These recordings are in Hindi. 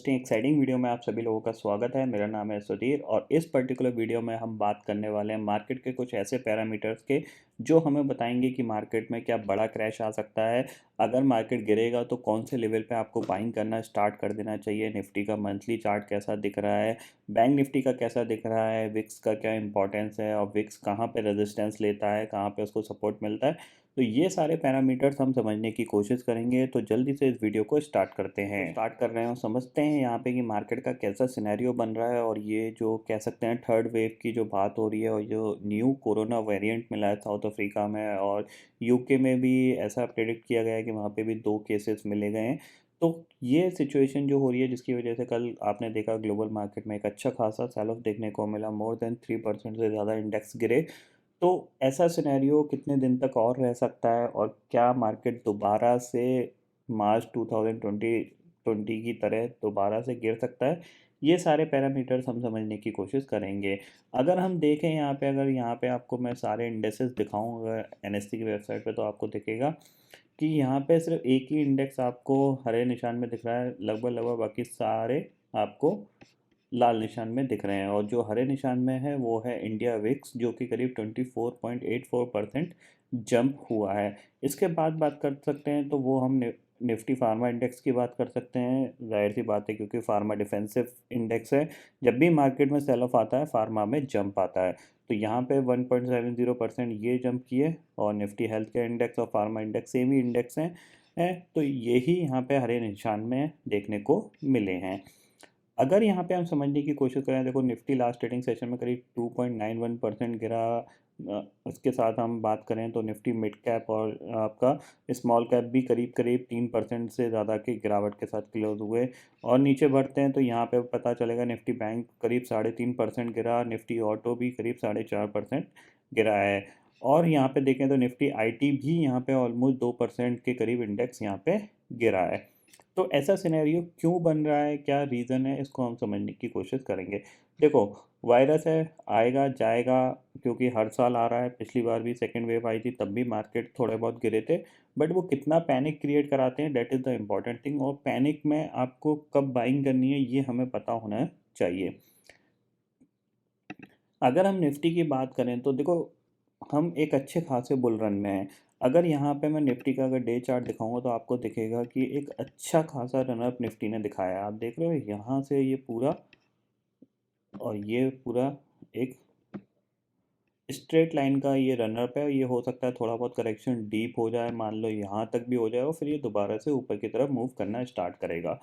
इंटरेस्टिंग एक्साइटिंग वीडियो में आप सभी लोगों का स्वागत है। मेरा नाम है सुधीर और इस पर्टिकुलर वीडियो में हम बात करने वाले हैं मार्केट के कुछ ऐसे पैरामीटर्स के जो हमें बताएंगे कि मार्केट में क्या बड़ा क्रैश आ सकता है। अगर मार्केट गिरेगा तो कौन से लेवल पे आपको बाइंग करना स्टार्ट कर देना चाहिए। निफ्टी का मंथली चार्ट कैसा दिख रहा है, बैंक निफ्टी का कैसा दिख रहा है, विक्स का क्या इंपॉर्टेंस है और विक्स कहाँ पे रेजिस्टेंस लेता है, कहाँ पे उसको सपोर्ट मिलता है। तो ये सारे पैरामीटर्स हम समझने की कोशिश करेंगे। तो जल्दी से इस वीडियो को स्टार्ट करते हैं। स्टार्ट कर रहे हैं और समझते हैं यहाँ पे कि मार्केट का कैसा सिनेरियो बन रहा है और ये जो कह सकते हैं थर्ड वेव की जो बात हो रही है और जो न्यू कोरोना वेरिएंट मिला है साउथ अफ्रीका में और यूके में भी ऐसा प्रेडिक्ट किया गया है कि वहाँ पे भी 2 केसेस मिले गए हैं। तो ये सिचुएशन जो हो रही है जिसकी वजह से कल आपने देखा ग्लोबल मार्केट में एक अच्छा खासा सेल ऑफ देखने को मिला, मोर देन 3% से ज़्यादा इंडेक्स गिरे। तो ऐसा सिनेरियो कितने दिन तक और रह सकता है और क्या मार्केट दोबारा से मार्च 2020 की तरह दोबारा से गिर सकता है। ये सारे पैरामीटर्स हम समझने की कोशिश करेंगे। अगर हम देखें यहाँ पे, अगर यहाँ पे आपको मैं सारे इंडेक्सेस दिखाऊंगा एनएससी की वेबसाइट पे, तो आपको दिखेगा कि यहाँ पे सिर्फ एक ही इंडेक्स आपको हरे निशान में दिख रहा है, लगभग लगभग बाकी सारे आपको लाल निशान में दिख रहे हैं। और जो हरे निशान में है वो है इंडिया विक्स, जो कि करीब 24.84% जंप हुआ है। इसके बाद बात कर सकते हैं तो वो हम निफ्टी फार्मा इंडेक्स की बात कर सकते हैं। जाहिर सी बात है क्योंकि फार्मा डिफेंसिव इंडेक्स है, जब भी मार्केट में सेल ऑफ आता है फार्मा में जंप आता है। तो यहाँ पे 1.70% ये जंप किए और निफ्टी हेल्थ केयर इंडेक्स और फार्मा इंडेक्स सेम ही इंडेक्स हैं। तो यही यहाँ पे हरे निशान में देखने को मिले हैं। अगर यहाँ पे हम समझने की कोशिश करें, देखो निफ्टी लास्ट ट्रेडिंग सेशन में करीब 2.91% गिरा। उसके साथ हम बात करें तो निफ्टी मिड कैप और आपका स्मॉल कैप भी करीब करीब 3% से ज़्यादा की गिरावट के साथ क्लोज हुए। और नीचे बढ़ते हैं तो यहाँ पे पता चलेगा निफ्टी बैंक करीब 3.5% गिरा, निफ्टी ऑटो भी करीब 4.5% गिरा है। और यहाँ पे देखें तो निफ्टी आईटी भी यहाँ पे ऑलमोस्ट 2% के करीब इंडेक्स यहाँ पे गिरा है। तो ऐसा सिनेरियो क्यों बन रहा है, क्या रीज़न है, इसको हम समझने की कोशिश करेंगे। देखो, वायरस है, आएगा जाएगा, क्योंकि हर साल आ रहा है। पिछली बार भी सेकेंड वेव आई थी, तब भी मार्केट थोड़े बहुत गिरे थे। बट वो कितना पैनिक क्रिएट कराते हैं, that is the important thing. और पैनिक में आपको कब बाइंग करनी है ये हमें पता होना चाहिए। अगर हम निफ्टी की बात करें तो देखो, हम एक अच्छे खासे बुल रन में हैं। अगर यहाँ पे मैं निफ्टी का अगर डे चार्ट दिखाऊंगा तो आपको दिखेगा कि एक अच्छा खासा रनअप निफ्टी ने दिखाया है। आप देख रहे हो यहाँ से ये पूरा और ये पूरा एक स्ट्रेट लाइन का ये रनअप है। ये हो सकता है थोड़ा बहुत करेक्शन डीप हो जाए, मान लो यहाँ तक भी हो जाए और फिर ये दोबारा से ऊपर की तरफ मूव करना स्टार्ट करेगा।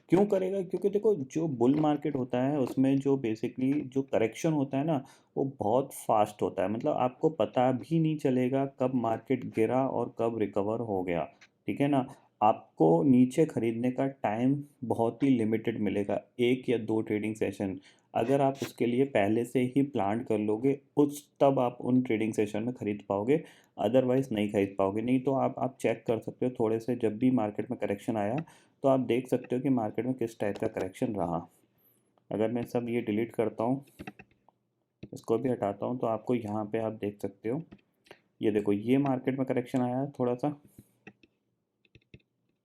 क्यों करेगा? क्योंकि देखो, जो बुल मार्केट होता है उसमें जो बेसिकली जो करेक्शन होता है ना, वो बहुत फास्ट होता है। मतलब आपको पता भी नहीं चलेगा कब मार्केट गिरा और कब रिकवर हो गया। ठीक है ना? आपको नीचे खरीदने का टाइम बहुत ही लिमिटेड मिलेगा, 1 या 2 ट्रेडिंग सेशन। अगर आप उसके लिए पहले से ही प्लान कर लोगे उस तब आप उन ट्रेडिंग सेशन में ख़रीद पाओगे, अदरवाइज़ नहीं खरीद पाओगे। नहीं तो आप चेक कर सकते हो थोड़े से, जब भी मार्केट में करेक्शन आया तो आप देख सकते हो कि मार्केट में किस टाइप का करेक्शन रहा। अगर मैं सब ये डिलीट करता हूँ, इसको भी हटाता हूँ, तो आपको यहाँ पे आप देख सकते हो, ये देखो ये मार्केट में करेक्शन आया है थोड़ा सा।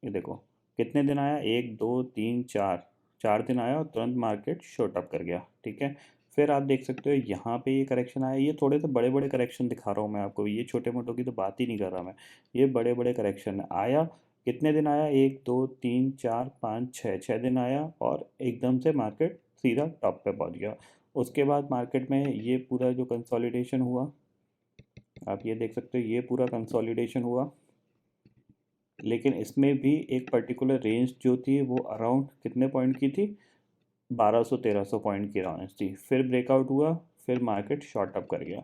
ये देखो कितने दिन आया, 1 2 3 4, 4 दिन आया और तुरंत मार्केट शॉर्ट अप कर गया। ठीक है, फिर आप देख सकते हो यहाँ पे ये करेक्शन आया। ये थोड़े से बड़े बड़े करेक्शन दिखा रहा हूँ मैं आपको, ये छोटे मोटों की तो बात ही नहीं कर रहा मैं। ये बड़े बड़े करेक्शन आया। कितने दिन आया, 1 2 3 4 5 6 दिन आया और एकदम से मार्केट सीधा टॉप पे पहुँच गया। उसके बाद मार्केट में ये पूरा जो कंसोलिडेशन हुआ, आप ये देख सकते हो, ये पूरा कंसोलिडेशन हुआ। लेकिन इसमें भी एक पर्टिकुलर रेंज जो थी वो अराउंड कितने पॉइंट की थी, 1200-1300 पॉइंट की रेंज थी। फिर ब्रेकआउट हुआ, फिर मार्केट शॉर्ट अप कर गया।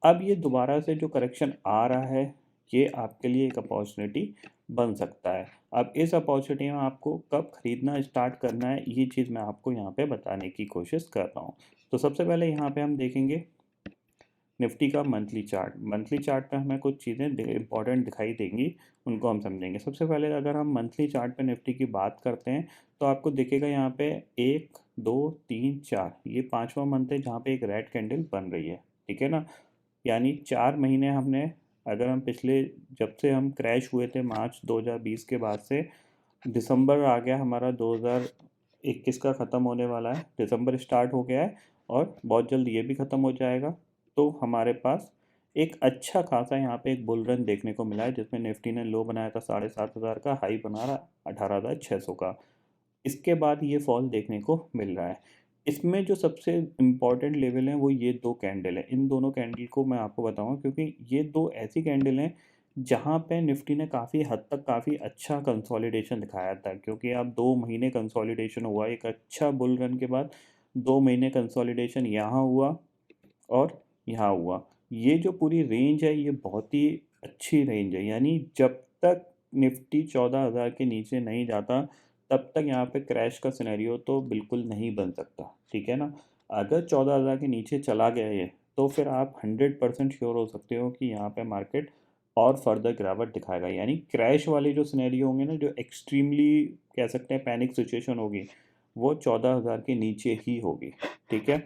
अब ये दोबारा से जो करेक्शन आ रहा है, ये आपके लिए एक अपॉर्चुनिटी बन सकता है। अब इस अपॉर्चुनिटी में आपको कब खरीदना स्टार्ट करना है, ये चीज़ मैं आपको यहाँ पे बताने की कोशिश कर रहा हूँ। तो सबसे पहले यहाँ पे हम देखेंगे निफ्टी का मंथली चार्ट। मंथली चार्ट पे हमें कुछ चीज़ें इंपॉर्टेंट दिखाई देंगी, उनको हम समझेंगे। सबसे पहले अगर हम मंथली चार्ट पे निफ्टी की बात करते हैं तो आपको दिखेगा यहाँ पे 1 2 3 4, ये 5वां मंथ है जहाँ पे एक रेड कैंडल बन रही है। ठीक है ना? यानी 4 महीने हमने, अगर हम पिछले, जब से हम क्रैश हुए थे मार्च 2020 के बाद से, दिसंबर आ गया हमारा 21 का ख़त्म होने वाला है, दिसंबर स्टार्ट हो गया है और बहुत जल्द ये भी ख़त्म हो जाएगा। तो हमारे पास एक अच्छा खासा यहाँ पे एक बुल रन देखने को मिला है, जिसमें निफ्टी ने लो बनाया था 7,500 का, हाई बना रहा 18,600 का। इसके बाद ये फॉल देखने को मिल रहा है। इसमें जो सबसे इम्पोर्टेंट लेवल है वो ये 2 कैंडल है। इन दोनों कैंडल को मैं आपको बताऊँगा, क्योंकि ये 2 ऐसी कैंडल हैं जहाँ पे निफ्टी ने काफ़ी हद तक काफ़ी अच्छा कंसोलिडेशन दिखाया था, क्योंकि अब 2 महीने कंसोलिडेशन हुआ, एक अच्छा बुल रन के बाद 2 महीने कंसोलिडेशन यहाँ हुआ और यहाँ हुआ। ये जो पूरी रेंज है ये बहुत ही अच्छी रेंज है, यानी जब तक निफ्टी 14,000 के नीचे नहीं जाता तब तक यहाँ पे क्रैश का सिनेरियो तो बिल्कुल नहीं बन सकता, ठीक है ना। अगर 14,000 के नीचे चला गया ये, तो फिर आप 100% श्योर हो सकते हो कि यहाँ पे मार्केट और फर्दर गिरावट दिखाएगा, यानी क्रैश वाले जो सिनेरियो होंगे ना, जो एक्सट्रीमली कह सकते हैं पैनिक सिचुएशन होगी, वो 14,000 के नीचे ही होगी, ठीक है।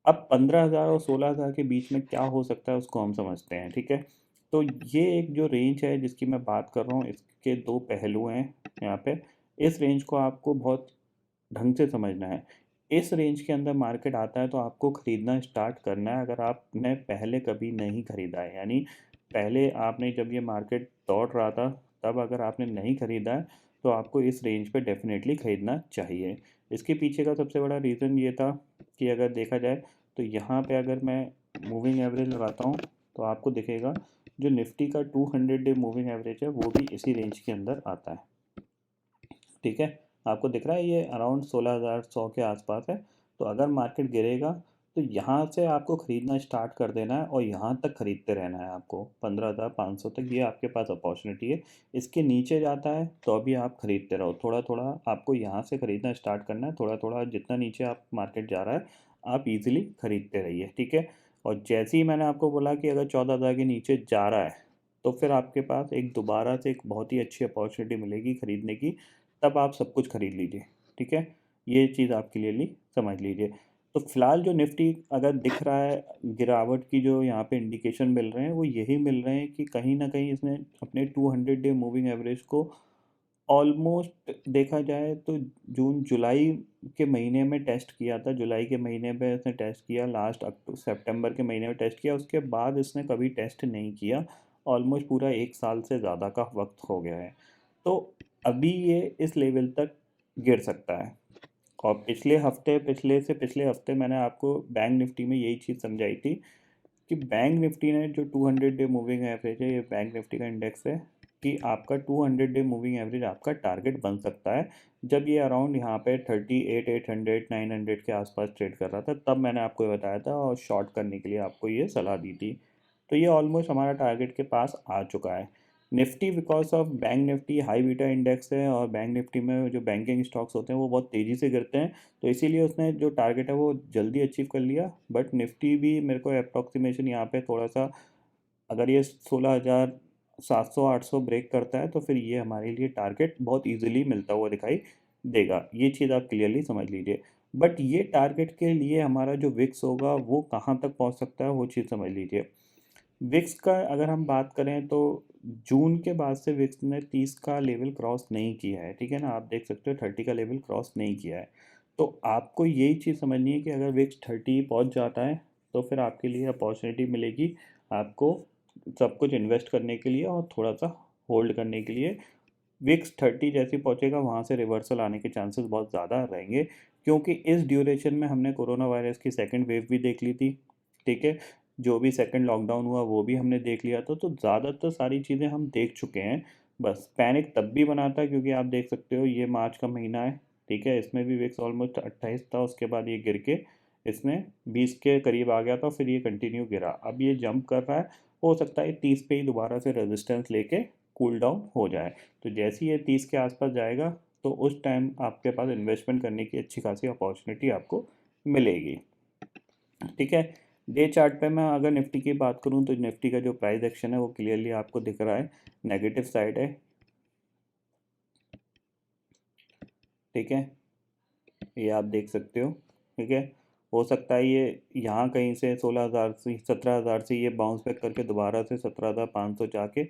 अब 15,000 और 16,000 के बीच में क्या हो सकता है उसको हम समझते हैं, ठीक है। तो ये एक जो रेंज है जिसकी मैं बात कर रहा हूँ, इसके 2 पहलू हैं यहाँ पे। इस रेंज को आपको बहुत ढंग से समझना है। इस रेंज के अंदर मार्केट आता है तो आपको ख़रीदना स्टार्ट करना है, अगर आपने पहले कभी नहीं ख़रीदा है, यानी पहले आपने जब ये मार्केट दौड़ रहा था तब अगर आपने नहीं ख़रीदा है तो आपको इस रेंज पे डेफ़िनेटली ख़रीदना चाहिए। इसके पीछे का सबसे बड़ा रीज़न ये था कि अगर देखा जाए तो यहाँ पे अगर मैं मूविंग एवरेज लगाता हूँ तो आपको दिखेगा जो निफ्टी का 200 डे मूविंग एवरेज है वो भी इसी रेंज के अंदर आता है, ठीक है। आपको दिख रहा है ये अराउंड 16,100 के आसपास है। तो अगर मार्केट गिरेगा तो यहाँ से आपको ख़रीदना स्टार्ट कर देना है और यहाँ तक ख़रीदते रहना है आपको, 15,500 तक ये आपके पास अपॉर्चुनिटी है। इसके नीचे जाता है तो अभी आप ख़रीदते रहो, थोड़ा थोड़ा आपको यहाँ से ख़रीदना स्टार्ट करना है, थोड़ा थोड़ा जितना नीचे आप मार्केट जा रहा है आप इजीली ख़रीदते रहिए, ठीक है। और जैसे ही मैंने आपको बोला कि अगर 14,000 के नीचे जा रहा है तो फिर आपके पास एक दोबारा से एक बहुत ही अच्छी अपॉर्चुनिटी मिलेगी ख़रीदने की, तब आप सब कुछ खरीद लीजिए, ठीक है। ये चीज़ आपके लिए समझ लीजिए। तो फिलहाल जो निफ्टी अगर दिख रहा है गिरावट की, जो यहाँ पे इंडिकेशन मिल रहे हैं वो यही मिल रहे हैं कि कहीं ना कहीं इसने अपने 200 डे मूविंग एवरेज को ऑलमोस्ट देखा जाए तो जून जुलाई के महीने में टेस्ट किया था, जुलाई के महीने में इसने टेस्ट किया, लास्ट सितंबर के महीने में टेस्ट किया, उसके बाद इसने कभी टेस्ट नहीं किया। ऑलमोस्ट पूरा 1 साल से ज़्यादा का वक्त हो गया है। तो अभी ये इस लेवल तक गिर सकता है। और पिछले हफ्ते मैंने आपको बैंक निफ्टी में यही चीज़ समझाई थी कि बैंक निफ्टी ने जो 200 डे मूविंग एवरेज है, ये बैंक निफ्टी का इंडेक्स है, कि आपका 200 डे मूविंग एवरेज आपका टारगेट बन सकता है। जब ये अराउंड यहाँ पे 38, 800, 900 के आसपास ट्रेड कर रहा था तब मैंने आपको ये बताया था और शॉर्ट करने के लिए आपको ये सलाह दी थी। तो ये ऑलमोस्ट हमारा टारगेट के पास आ चुका है। Nifty because of bank Nifty high beta index है और बैंक निफ्टी में जो बैंकिंग स्टॉक्स होते हैं वो बहुत तेज़ी से गिरते हैं, तो इसीलिए उसने जो टारगेट है वो जल्दी अचीव कर लिया। बट निफ्टी भी मेरे को अप्रॉक्सीमेशन यहाँ पे थोड़ा सा, अगर ये 16,700 800 ब्रेक करता है तो फिर ये हमारे लिए टारगेट बहुत इजीली मिलता हुआ दिखाई देगा। ये चीज़ आप क्लियरली समझ लीजिए। बट ये टारगेट के लिए हमारा जो विक्स होगा वो कहाँ तक पहुँच सकता है वो चीज़ समझ लीजिए। विक्स का अगर हम बात करें तो जून के बाद से विक्स ने 30 का लेवल क्रॉस नहीं किया है, ठीक है ना। आप देख सकते हो 30 का लेवल क्रॉस नहीं किया है। तो आपको यही चीज़ समझनी है कि अगर विक्स 30 पहुंच जाता है तो फिर आपके लिए अपॉर्चुनिटी मिलेगी आपको सब कुछ इन्वेस्ट करने के लिए और थोड़ा सा होल्ड करने के लिए। विक्स 30 जैसे पहुंचेगा वहाँ से रिवर्सल आने के चांसेस बहुत ज़्यादा रहेंगे, क्योंकि इस ड्यूरेशन में हमने कोरोना वायरस की सेकेंड वेव भी देख ली थी, ठीक है। जो भी सेकंड लॉकडाउन हुआ वो भी हमने देख लिया था, तो ज़्यादातर सारी चीज़ें हम देख चुके हैं। बस पैनिक तब भी बना था क्योंकि आप देख सकते हो ये मार्च का महीना है, ठीक है। इसमें भी विक्स ऑलमोस्ट 28 था, उसके बाद ये गिर के इसमें 20 के करीब आ गया था, फिर ये कंटिन्यू गिरा, अब ये जंप कर रहा है। हो सकता है 30 पे ही दोबारा से रेजिस्टेंस लेके कूल डाउन हो जाए। तो जैसे ही ये 30 के आसपास जाएगा तो उस टाइम आपके पास इन्वेस्टमेंट करने की अच्छी खासी अपॉर्चुनिटी आपको मिलेगी, ठीक है। डे चार्ट पे मैं अगर निफ्टी की बात करूं तो निफ्टी का जो प्राइस एक्शन है वो क्लियरली आपको दिख रहा है, नेगेटिव साइड है, ठीक है। ये आप देख सकते हो, ठीक है। हो सकता है ये यहाँ कहीं से 16,000 से 17,000 से ये बाउंस बैक करके दोबारा से 17,500 जाके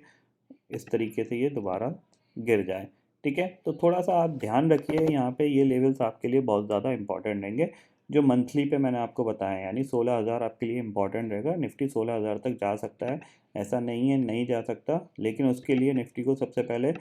इस तरीके से ये दोबारा गिर जाए। ठीक है। तो थोड़ा सा आप ध्यान रखिए यहाँ पे, ये लेवल्स आपके लिए बहुत ज़्यादा इंपॉर्टेंट रहेंगे जो मंथली पे मैंने आपको बताया, यानी 16,000 आपके लिए इंपॉर्टेंट रहेगा। निफ्टी 16,000 तक जा सकता है, ऐसा नहीं है नहीं जा सकता, लेकिन उसके लिए निफ्टी को सबसे पहले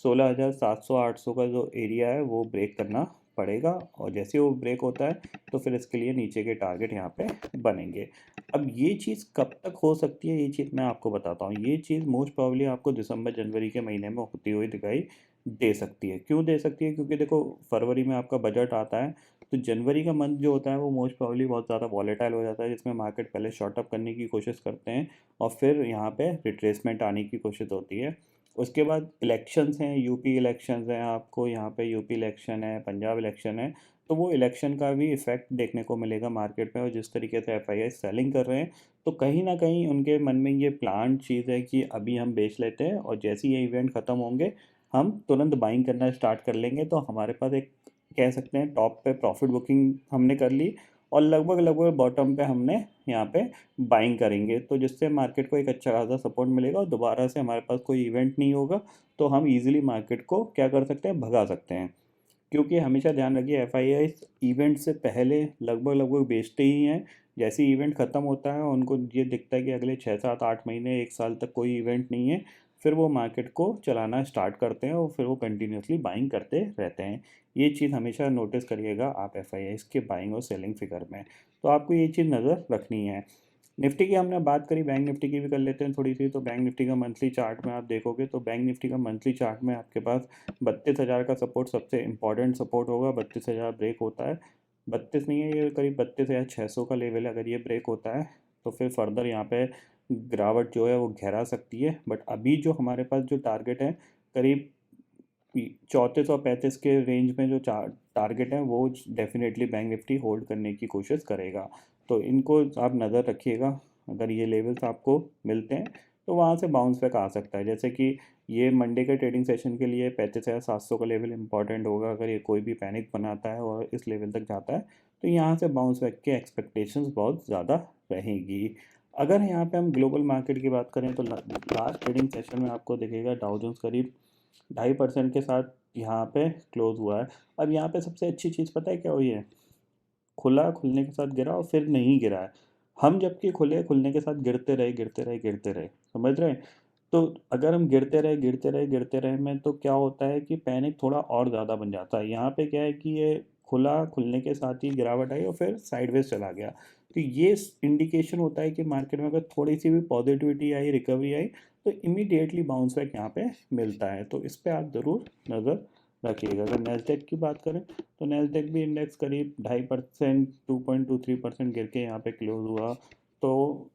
16,700-800 का जो एरिया है वो ब्रेक करना पड़ेगा, और जैसे वो ब्रेक होता है तो फिर इसके लिए नीचे के टारगेट यहाँ पे बनेंगे। अब ये चीज़ कब तक हो सकती है, ये चीज़ मैं आपको बताता हूँ। ये चीज़ मोस्ट प्रॉब्ली आपको दिसंबर जनवरी के महीने में होती हुई दिखाई दे सकती है। क्यों दे सकती है? क्योंकि देखो फरवरी में आपका बजट आता है, तो जनवरी का मंथ जो होता है वो मोस्ट प्रॉब्ली बहुत ज़्यादा वॉलेटाइल हो जाता है, जिसमें मार्केट पहले शॉर्ट अप करने की कोशिश करते हैं और फिर यहाँ पे रिट्रेसमेंट आने की कोशिश होती है। उसके बाद इलेक्शंस हैं, यूपी इलेक्शंस हैं, आपको यहाँ पे यूपी इलेक्शन है, पंजाब इलेक्शन है, तो वो इलेक्शन का भी इफ़ेक्ट देखने को मिलेगा मार्केट में। और जिस तरीके से एफआईआई सेलिंग कर रहे हैं, तो कहीं ना कहीं उनके मन में ये प्लान चीज़ है कि अभी हम बेच लेते हैं और जैसे ही ये इवेंट ख़त्म होंगे हम तुरंत बाइंग करना स्टार्ट कर लेंगे, तो हमारे पास एक कह सकते हैं टॉप पे प्रॉफिट बुकिंग हमने कर ली और लगभग लगभग बॉटम पे हमने यहाँ पे बाइंग करेंगे, तो जिससे मार्केट को एक अच्छा खासा सपोर्ट मिलेगा और दोबारा से हमारे पास कोई इवेंट नहीं होगा, तो हम इजीली मार्केट को क्या कर सकते हैं, भगा सकते हैं। क्योंकि हमेशा ध्यान रखिए एफआईआई इवेंट से पहले लगभग लगभग बेचते ही हैं। जैसे ही इवेंट ख़त्म होता है उनको ये दिखता है कि अगले 6 7 8 महीने 1 साल तक कोई इवेंट नहीं है, फिर वो मार्केट को चलाना स्टार्ट करते हैं और फिर वो कंटिन्यूसली बाइंग करते रहते हैं। ये चीज़ हमेशा नोटिस करिएगा आप एफआईआई के बाइंग और सेलिंग फिगर में, तो आपको ये चीज़ नज़र रखनी है। निफ्टी की हमने बात करी, बैंक निफ्टी की भी कर लेते हैं थोड़ी सी। तो बैंक निफ्टी का मंथली चार्ट में आप देखोगे तो बैंक निफ्टी का मंथली चार्ट में आपके पास 32,000 का सपोर्ट सबसे इंपॉर्टेंट सपोर्ट होगा। 32,000 ब्रेक होता है, 32 नहीं है ये, करीब 32,600 का लेवल है। अगर ये ब्रेक होता है तो फिर फर्दर यहाँ पे गिरावट जो है वो गहरा सकती है। बट अभी जो हमारे पास जो टारगेट है करीब 3435 के रेंज में जो टारगेट है वो डेफिनेटली बैंक निफ्टी होल्ड करने की कोशिश करेगा। तो इनको आप नज़र रखिएगा, अगर ये लेवल्स आपको मिलते हैं तो वहाँ से बाउंस बैक आ सकता है। जैसे कि ये मंडे के ट्रेडिंग सेशन के लिए 35,700 का लेवल इंपॉर्टेंट होगा। अगर ये कोई भी पैनिक बनाता है और इस लेवल तक जाता है तो यहाँ से बाउंस बैक के एक्सपेक्टेशंस बहुत ज़्यादा रहेगी। अगर यहाँ पे हम ग्लोबल मार्केट की बात करें तो लास्ट ट्रेडिंग सेशन में आपको दिखेगा डाउ जोन्स करीब 2.5% के साथ यहाँ पे क्लोज हुआ है। अब यहाँ पे सबसे अच्छी चीज़ पता है क्या हुई है? खुला, खुलने के साथ गिरा और फिर नहीं गिरा है। हम जबकि खुले, खुलने के साथ गिरते रहे, गिरते रहे, गिरते रहे, समझ रहे हैं? तो अगर हम गिरते रहे, गिरते रहे, गिरते रहे में तो क्या होता है कि पैनिक थोड़ा और ज़्यादा बन जाता है। यहाँ पे क्या है कि ये खुला, खुलने के साथ ही गिरावट आई और फिर साइडवेज़ चला गया। तो ये इंडिकेशन होता है कि मार्केट में अगर थोड़ी सी भी पॉजिटिविटी आई, रिकवरी आई, तो इमीडिएटली बाउंस बैक यहाँ पे मिलता है। तो इस पे आप ज़रूर नज़र रखिएगा। अगर नैस्डैक की बात करें तो नैस्डैक भी इंडेक्स करीब 2.5%, 2.23% गिर के यहाँ पे क्लोज हुआ। तो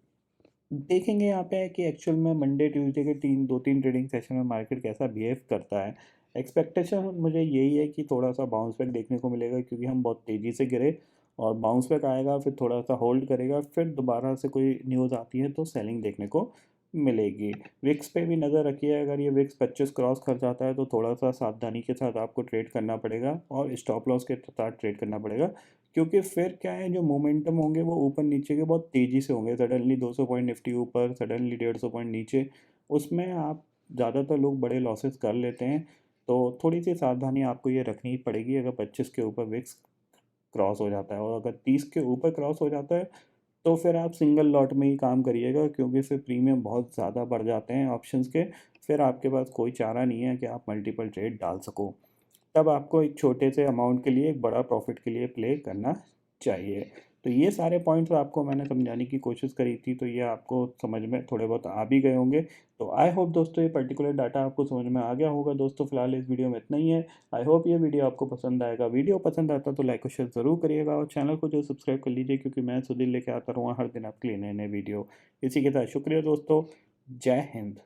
देखेंगे यहाँ पे कि एक्चुअल में मंडे ट्यूसडे के 2-3 ट्रेडिंग सेशन में मार्केट कैसा बिहेव करता है। एक्सपेक्टेशन मुझे यही है कि थोड़ा सा बाउंस बैक देखने को मिलेगा, क्योंकि हम बहुत तेज़ी से गिरे और बाउंस बैक आएगा, फिर थोड़ा सा होल्ड करेगा, फिर दोबारा से कोई न्यूज़ आती है तो सेलिंग देखने को मिलेगी। विक्स पे भी नज़र रखिए, अगर ये विक्स 25 क्रॉस कर जाता है तो थोड़ा सा सावधानी के साथ आपको ट्रेड करना पड़ेगा और स्टॉप लॉस के साथ ट्रेड करना पड़ेगा। क्योंकि फिर क्या है, जो मोमेंटम होंगे वो ऊपर नीचे के बहुत तेज़ी से होंगे। सडनली 200 पॉइंट निफ्टी ऊपर, सडनली 150 पॉइंट नीचे, उसमें आप ज़्यादातर लोग बड़े लॉसेस कर लेते हैं। तो थोड़ी सी सावधानी आपको ये रखनी पड़ेगी। अगर 25 के ऊपर विक्स क्रॉस हो जाता है और अगर 30 के ऊपर क्रॉस हो जाता है तो फिर आप सिंगल लॉट में ही काम करिएगा, क्योंकि फिर प्रीमियम बहुत ज़्यादा बढ़ जाते हैं ऑप्शंस के। फिर आपके पास कोई चारा नहीं है कि आप मल्टीपल ट्रेड डाल सको। तब आपको एक छोटे से अमाउंट के लिए एक बड़ा प्रॉफिट के लिए प्ले करना चाहिए। तो ये सारे पॉइंट्स आपको मैंने समझाने की कोशिश करी थी, तो ये आपको समझ में थोड़े बहुत आ भी गए होंगे। तो आई होप दोस्तों ये पर्टिकुलर डाटा आपको समझ में आ गया होगा। दोस्तों फिलहाल इस वीडियो में इतना ही है। आई होप ये वीडियो आपको पसंद आएगा। वीडियो पसंद आता तो लाइक और शेयर ज़रूर करिएगा और चैनल को जो सब्सक्राइब कर लीजिए, क्योंकि मैं सुधीर लेके आता रहूँगा हर दिन आपके लिए नए नए वीडियो। इसी के साथ शुक्रिया दोस्तों। जय हिंद।